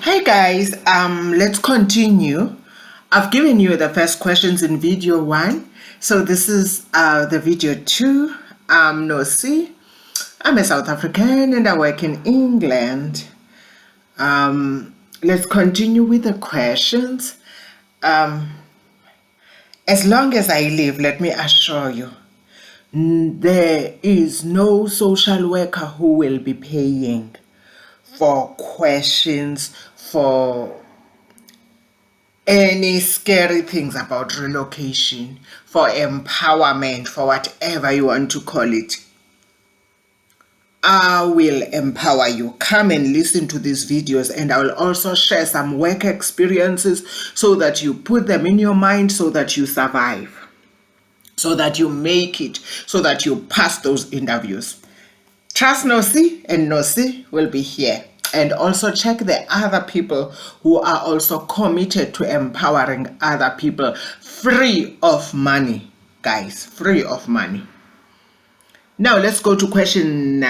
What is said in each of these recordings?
Hey guys, let's continue. I've given you the first questions in video 1. So this is the video 2. I'm Nosi. I'm a South African and I work in England. Let's continue with the questions. As long as I live, let me assure you, there is no social worker who will be paying for questions, for any scary things about relocation, for empowerment, for whatever you want to call it. I will empower you. Come and listen to these videos, and I will also share some work experiences so that you put them in your mind, so that you survive, so that you make it, so that you pass those interviews. Trust Nosi, and Nosi will be here. And also check the other people who are also committed to empowering other people free of money, guys, free of money. Now let's go to question 4.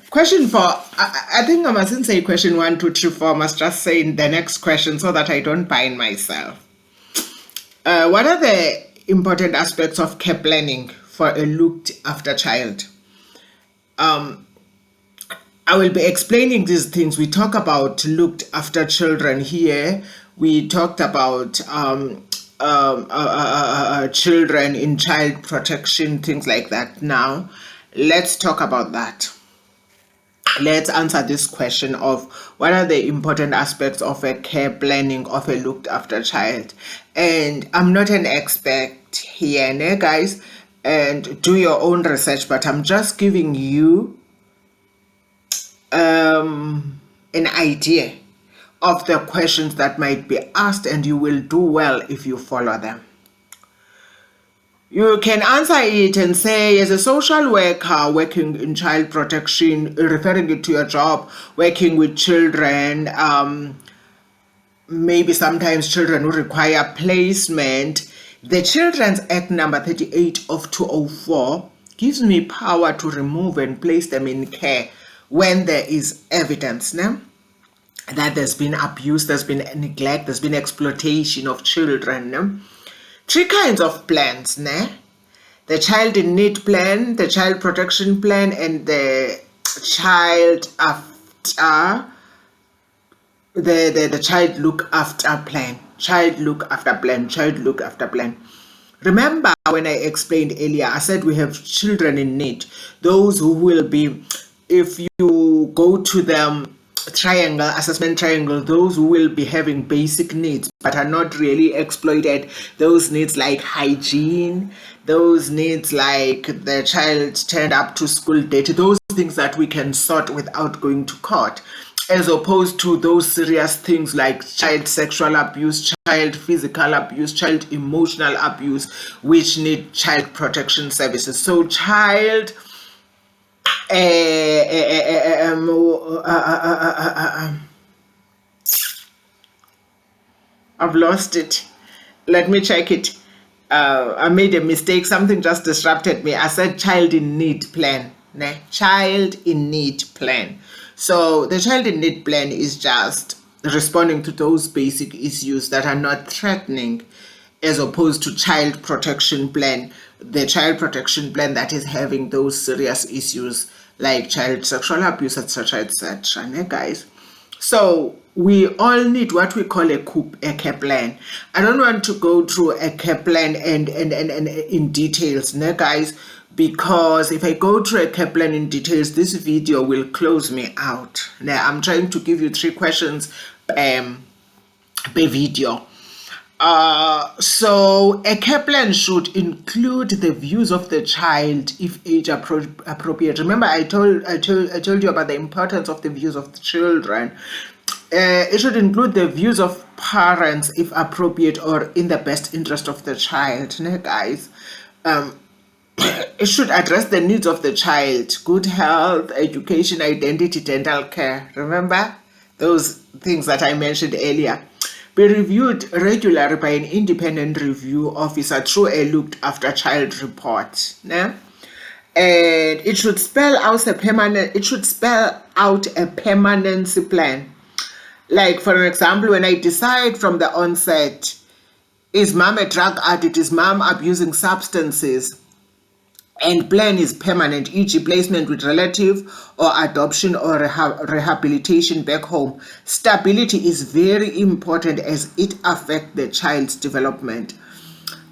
Question 4, I think I mustn't say question 1, 2, 3, 4, I must just say the next question so that I don't bind myself. What are the important aspects of care planning for a looked after child? I will be explaining these things. We talk about looked after children here. We talked about children in child protection, things like that. Now, let's talk about that. Let's answer this question of what are the important aspects of a care planning of a looked after child. And I'm not an expert here, guys, and do your own research, but I'm just giving you an idea of the questions that might be asked, and you will do well if you follow them. You can answer it and say, as a social worker working in child protection, referring it to your job, working with children, maybe sometimes children who require placement. The Children's Act number 38 of 2004 gives me power to remove and place them in care when there is evidence now that there's been abuse, there's been neglect, there's been exploitation of children. Now. 3 kinds of plans, the child in need plan, the child protection plan, and the child after the child look after plan. Child look after plan, child look after plan. Remember when I explained earlier, I said we have children in need, those who will be, if you go to them triangle, assessment triangle, those who will be having basic needs but are not really exploited, those needs like hygiene, those needs like the child turned up to school dirty, those things that we can sort without going to court, as opposed to those serious things like child sexual abuse, child physical abuse, child emotional abuse, which need child protection services. So child I've lost it. Let me check it. I made a mistake. Something just disrupted me. I said child in need plan. Child in need plan. So the child in need plan is just responding to those basic issues that are not threatening, as opposed to child protection plan, the child protection plan that is having those serious issues like child sexual abuse, etc., etc. Guys. So we all need what we call a care plan. I don't want to go through a care plan and in details, guys, because if I go through a care plan in details, this video will close me out. Now I'm trying to give you 3 questions per video. So a care plan should include the views of the child if age appropriate. Remember, I told you about the importance of the views of the children. It should include the views of parents if appropriate or in the best interest of the child, guys. It should address the needs of the child: good health, education, identity, dental care. Remember those things that I mentioned earlier. Be reviewed regularly by an independent review officer through a looked after child report. and it should spell out a permanency plan. Like, for an example, when I decide from the onset, is mom a drug addict, is mom abusing substances, and plan is permanent, e.g. placement with relative or adoption or rehabilitation back home. Stability is very important as it affects the child's development.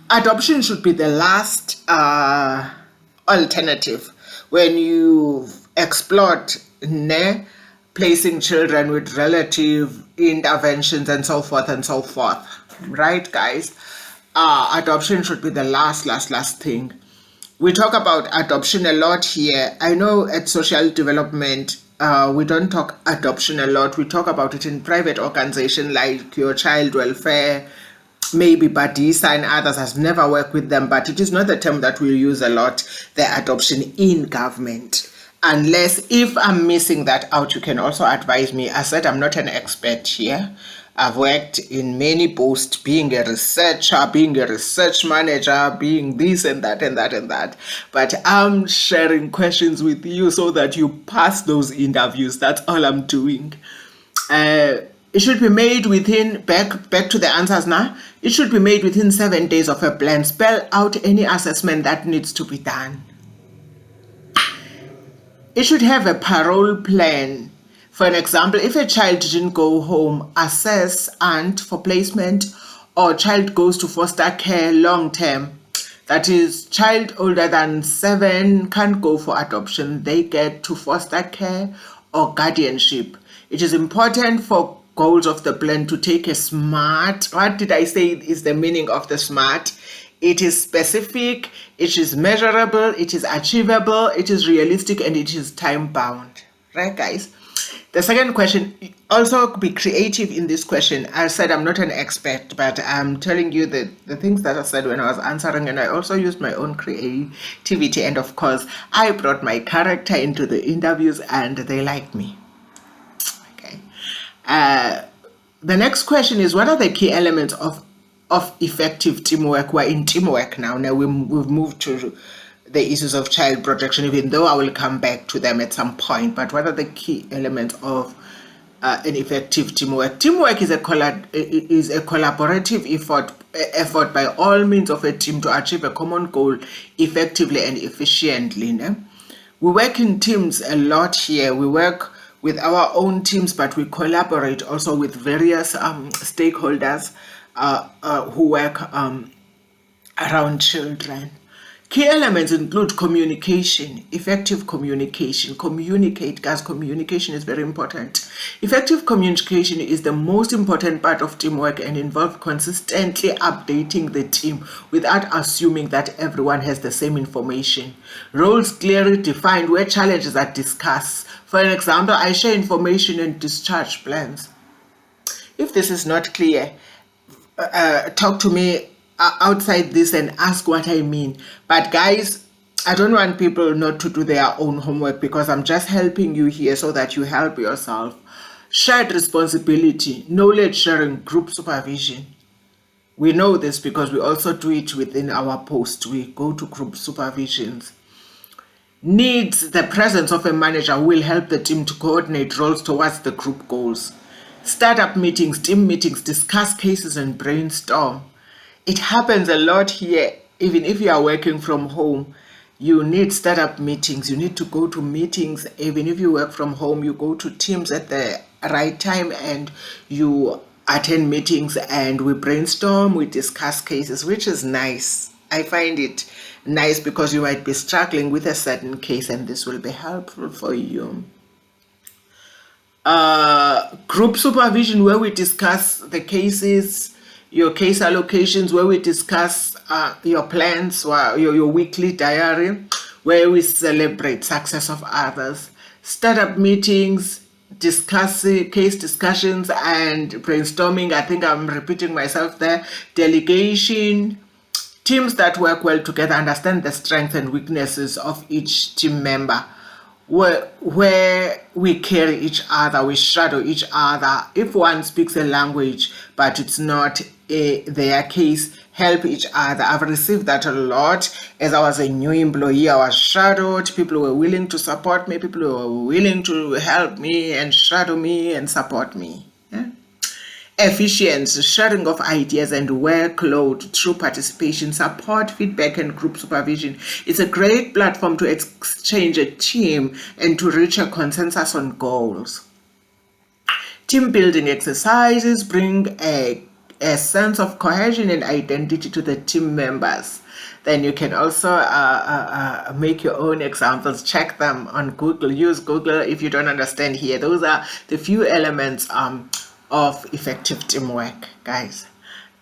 Adoption should be the last alternative when you've explored placing children with relative interventions and so forth and so forth. Right, guys? Adoption should be the last thing. We talk about adoption a lot here. I know at social development, we don't talk adoption a lot. We talk about it in private organizations like your child welfare, maybe Badisa and others. Has never worked with them, but it is not the term that we use a lot, the adoption in government. Unless, if I'm missing that out, you can also advise me. I said I'm not an expert here. I've worked in many posts, being a researcher, being a research manager, being this and that and that and that. But I'm sharing questions with you so that you pass those interviews. That's all I'm doing. It should be made within, back to the answers now, it should be made within 7 days of a plan. Spell out any assessment that needs to be done. It should have a parole plan. For an example, if a child didn't go home, assess and for placement, or child goes to foster care long term. That is, child older than 7 can't go for adoption. They get to foster care or guardianship. It is important for goals of the plan to take a SMART. What did I say is the meaning of the SMART? It is specific, it is measurable, it is achievable, it is realistic, and it is time bound. Right, guys? The second question, also be creative in this question. I said I'm not an expert, but I'm telling you the things that I said when I was answering, and I also used my own creativity. And of course, I brought my character into the interviews and they liked me. Okay. The next question is, what are the key elements of effective teamwork? We're in teamwork now. Now we've moved to the issues of child protection, even though I will come back to them at some point. But what are the key elements of an effective teamwork? Teamwork is a collaborative effort by all means of a team to achieve a common goal effectively and efficiently. We work in teams a lot here. We work with our own teams, but we collaborate also with various stakeholders who work around children. Key elements include communication, effective communication. Communicate, guys. Communication is very important. Effective communication is the most important part of teamwork and involves consistently updating the team without assuming that everyone has the same information. Roles clearly defined where challenges are discussed. For an example, I share information and discharge plans. If this is not clear, talk to me outside this and ask what I mean. But guys, I don't want people not to do their own homework, because I'm just helping you here so that you help yourself. Shared responsibility, knowledge sharing, group supervision. We know this because we also do it within our post. We go to group supervisions. Needs, the presence of a manager will help the team to coordinate roles towards the group goals. Startup meetings, team meetings, discuss cases and brainstorm. It happens a lot here. Even if you are working from home, you need startup meetings. You need to go to meetings. Even if you work from home, you go to teams at the right time and you attend meetings and we brainstorm, we discuss cases, which is nice. I find it nice because you might be struggling with a certain case and this will be helpful for you. Group supervision, where we discuss the cases, your case allocations, where we discuss your plans, your weekly diary, where we celebrate success of others. Startup meetings, case discussions and brainstorming. I think I'm repeating myself there. Delegation, teams that work well together understand the strengths and weaknesses of each team member. Where we carry each other, we shadow each other. If one speaks a language but it's not their case, help each other. I've received that a lot. As I was a new employee, I was shadowed. People were willing to support me. People were willing to help me and shadow me and support me. Yeah? Efficiency, sharing of ideas and workload through participation, support, feedback, and group supervision. It's a great platform to exchange a team and to reach a consensus on goals. Team building exercises bring a sense of cohesion and identity to the team members. Then you can also make your own examples, check them on Google, use Google if you don't understand here. Those are the few elements of effective teamwork, guys.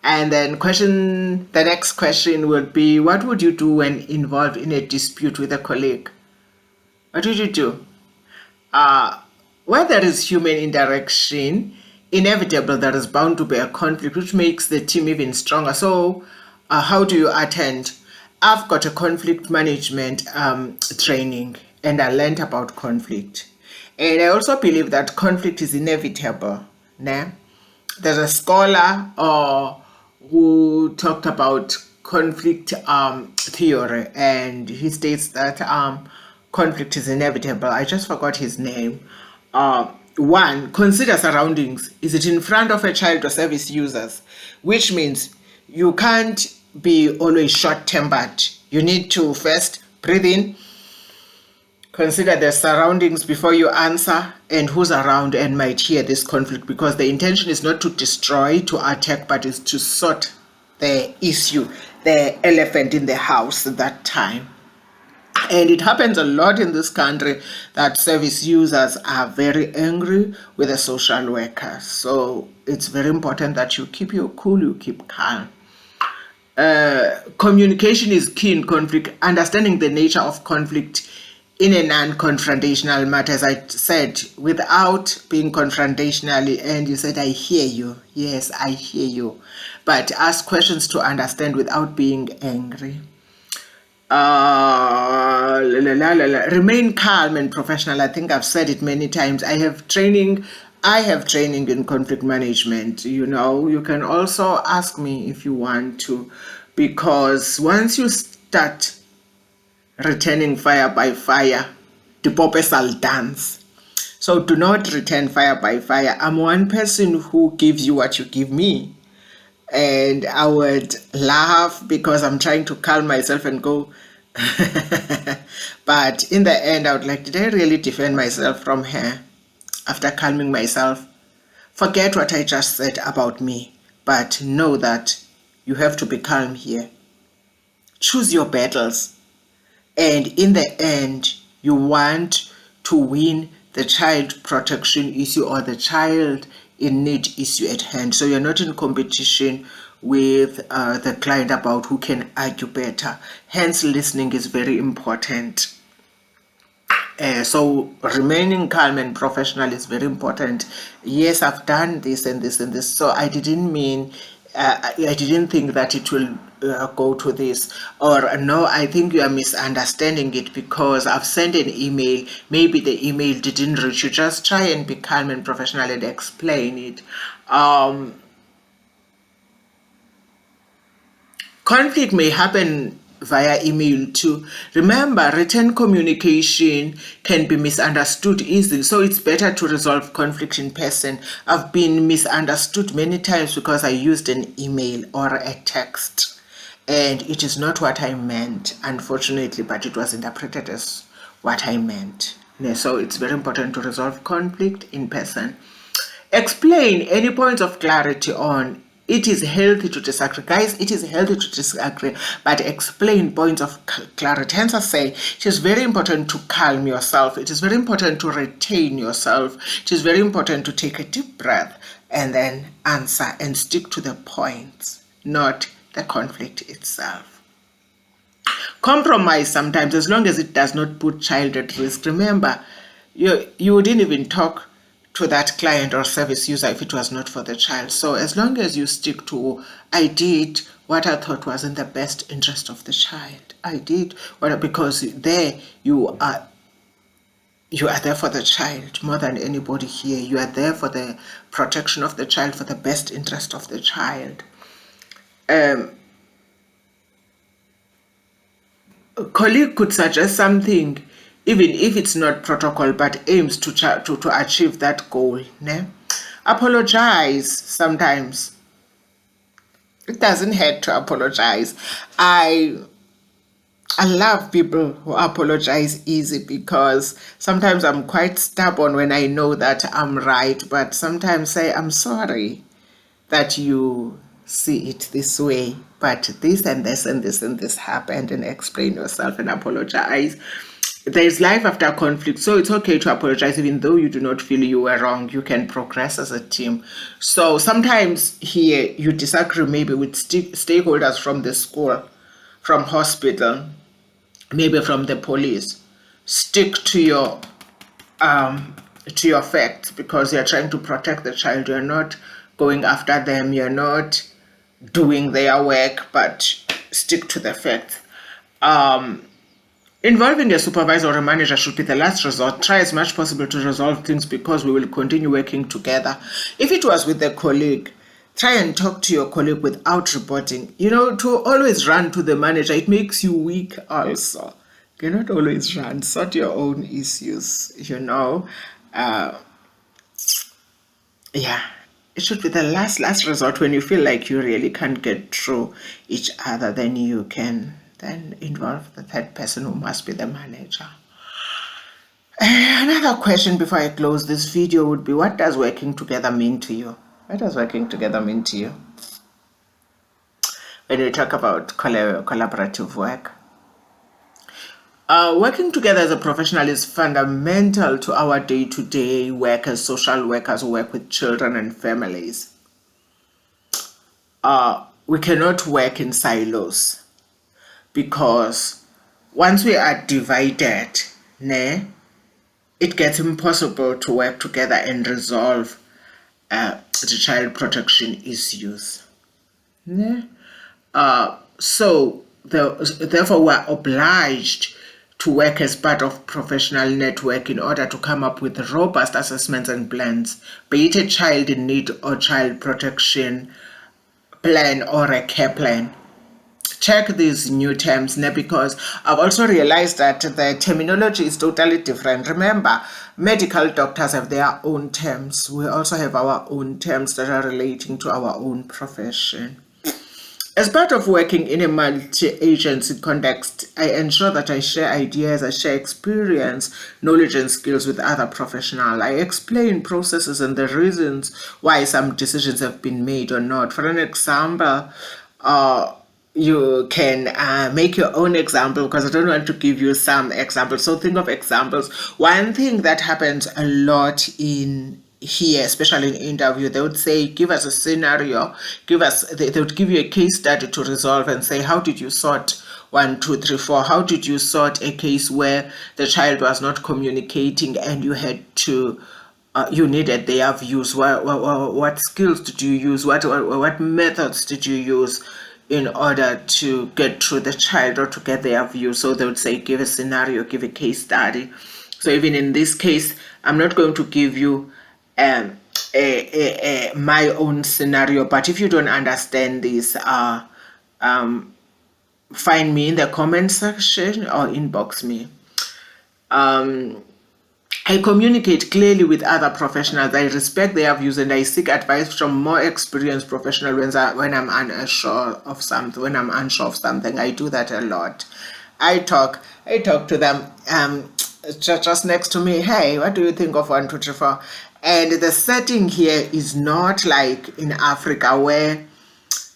And then the next question would be, what would you do when involved in a dispute with a colleague? What would you do? Where there is human interaction, inevitable there is bound to be a conflict, which makes the team even stronger. So how do you attend? I've got a conflict management training, and I learned about conflict. And I also believe that conflict is inevitable. Nah? There's a scholar who talked about conflict theory, and he states that conflict is inevitable. I just forgot his name. One, consider surroundings. Is it in front of a child or service users? Which means you can't be always short-tempered. You need to first breathe in, consider the surroundings before you answer, and who's around and might hear this conflict, because the intention is not to destroy, to attack, but is to sort the issue, the elephant in the house at that time. And it happens a lot in this country that service users are very angry with the social workers. So it's very important that you keep your cool, you keep calm. Communication is key in conflict. Understanding the nature of conflict in a non-confrontational matter, as I said, without being confrontational, and you said, I hear you. Yes, I hear you. But ask questions to understand without being angry. Remain calm and professional. I think I've said it many times. I have training in conflict management. You can also ask me if you want to, because once you start returning fire by fire, the popesal dance. So do not return fire by fire. I'm one person who gives you what you give me. And I would laugh because I'm trying to calm myself and go. But in the end, I would like, did I really defend myself from her after calming myself? Forget what I just said about me, but know that you have to be calm here. Choose your battles. And in the end, you want to win the child protection issue or the child in need issue at hand. So you're not in competition with the client about who can argue better. Hence, listening is very important. So remaining calm and professional is very important. Yes, I've done this and this and this. So I didn't mean, I didn't think that it will go to this. Or no, I think you are misunderstanding it because I've sent an email. Maybe the email didn't reach you. Just try and be calm and professional and explain it. Conflict may happen via email too. Remember, written communication can be misunderstood easily, so it's better to resolve conflict in person. I've been misunderstood many times because I used an email or a text, and it is not what I meant, unfortunately, but it was interpreted as what I meant. So it's very important to resolve conflict in person. Explain any points of clarity on. It is healthy to disagree. Guys, it is healthy to disagree, but explain points of clarity. Hence I say, it is very important to calm yourself. It is very important to retain yourself. It is very important to take a deep breath and then answer and stick to the points, not the conflict itself. Compromise sometimes, as long as it does not put child at risk. Remember, you wouldn't even talk to that client or service user if it was not for the child. So as long as you stick to, I did what I thought was in the best interest of the child. I did what, because there you are there for the child more than anybody here. You are there for the protection of the child, for the best interest of the child. colleague could suggest something, even if it's not protocol, but aims to achieve that goal. Ne? Apologize sometimes. It doesn't hurt to apologize. I I love people who apologize easy, because sometimes I'm quite stubborn when I know that I'm right, but sometimes say, I'm sorry that you see it this way, but this and this and this and this happened, and explain yourself and apologize. There's life after conflict, so it's okay to apologize even though you do not feel you were wrong. You can progress as a team. So sometimes here you disagree maybe with stakeholders from the school, from hospital, maybe from the police. Stick to your facts, because you're trying to protect the child. You're not going after them, you're not doing their work, but stick to the facts. Involving a supervisor or a manager should be the last resort. Try as much possible to resolve things, because we will continue working together. If it was with a colleague, try and talk to your colleague without reporting. To always run to the manager, it makes you weak also. You cannot always run. Sort your own issues. Yeah. It should be the last resort. When you feel like you really can't get through each other, then you can then involve the third person, who must be the manager. Another question before I close this video would be, what does working together mean to you? What does working together mean to you? When we talk about collaborative work. Working together as a professional is fundamental to our day-to-day work as social workers who work with children and families. We cannot work in silos, because once we are divided, it gets impossible to work together and resolve the child protection issues. So therefore, we're obliged to work as part of professional network in order to come up with robust assessments and plans, be it a child in need or child protection plan or a care plan. Check these new terms, because I've also realized that the terminology is totally different. Remember, medical doctors have their own terms. We also have our own terms that are relating to our own profession. As part of working in a multi-agency context, I ensure that I share ideas, I share experience, knowledge, and skills with other professionals. I explain processes and the reasons why some decisions have been made or not. For an example, you can make your own example, because I don't want to give you some examples. So think of examples. One thing that happens a lot in here, especially in interview, they would say, give us a scenario, they would give you a case study to resolve, and say, how did you sort 1, 2, 3, 4? How did you sort a case where the child was not communicating and you had to you needed their views? What skills did you use? What methods did you use in order to get through the child or to get their view? So they would say, give a scenario, give a case study. So even in this case, I'm not going to give you my own scenario, but if you don't understand this, find me in the comment section or inbox me. I communicate clearly with other professionals. I respect their views, and I seek advice from more experienced professionals when I'm unsure of something. When I'm unsure of something, I do that a lot. I talk to them just next to me. Hey, what do you think of 1, 2, 3, 4? And the setting here is not like in Africa, where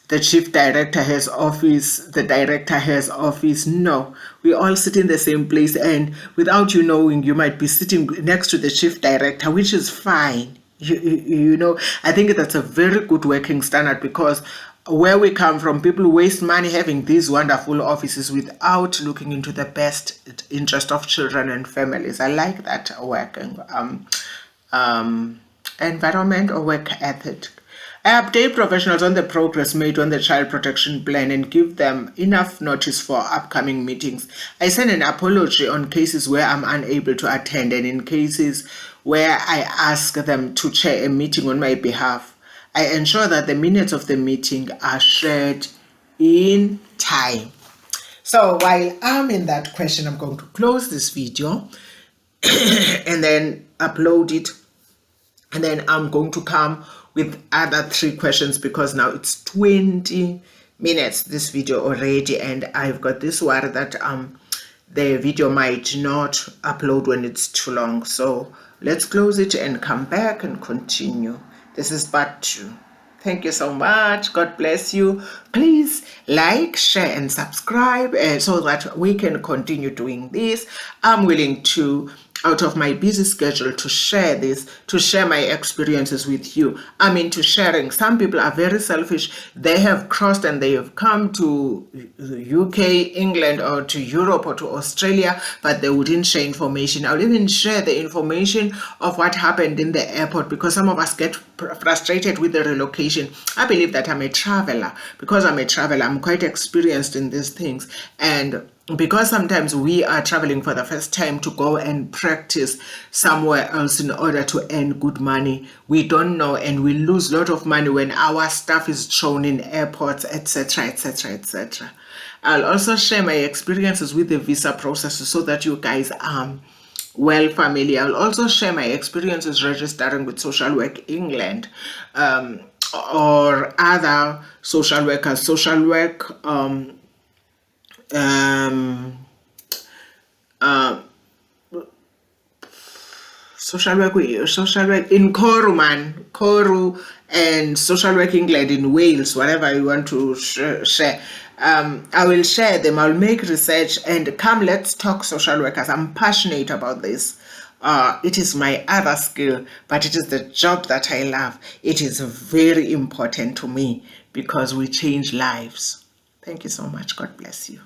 the chief director has office, the director has office. No, we all sit in the same place, and without you knowing, you might be sitting next to the chief director, which is fine. I think that's a very good working standard, because where we come from, people waste money having these wonderful offices without looking into the best interest of children and families. I like that working environment or work ethic. I update professionals on the progress made on the child protection plan and give them enough notice for upcoming meetings. I send an apology on cases where I'm unable to attend, and in cases where I ask them to chair a meeting on my behalf, I ensure that the minutes of the meeting are shared in time. So while I'm in that question, I'm going to close this video and then upload it, and then I'm going to come with other 3 questions, because now it's 20 minutes this video already, and I've got this worry that the video might not upload when it's too long. So let's close it and come back and continue. This is part 2. Thank you so much. God bless you. Please like, share, and subscribe so that we can continue doing this. I'm willing to, out of my busy schedule, to share this, to share my experiences with you. I'm into sharing. Some people are very selfish. They have crossed and they have come to UK, England, or to Europe or to Australia, but they wouldn't share information. I'll even share the information of what happened in the airport, because some of us get frustrated with the relocation. I believe that I'm a traveler. Because I'm a traveler, I'm quite experienced in these things. And because sometimes we are traveling for the first time to go and practice somewhere else in order to earn good money, we don't know, and we lose a lot of money when our stuff is shown in airports, etc., etc., etc. I'll also share my experiences with the visa process so that you guys are well familiar. I'll also share my experiences registering with Social Work England, or other social workers. Social work social work in Koru, man, Koru, and Social Work England in Wales, whatever you want to share. I will share them. I'll make research and come. Let's talk social workers. I'm passionate about this. It is my other skill, but it is the job that I love. It is very important to me because we change lives. Thank you so much. God bless you.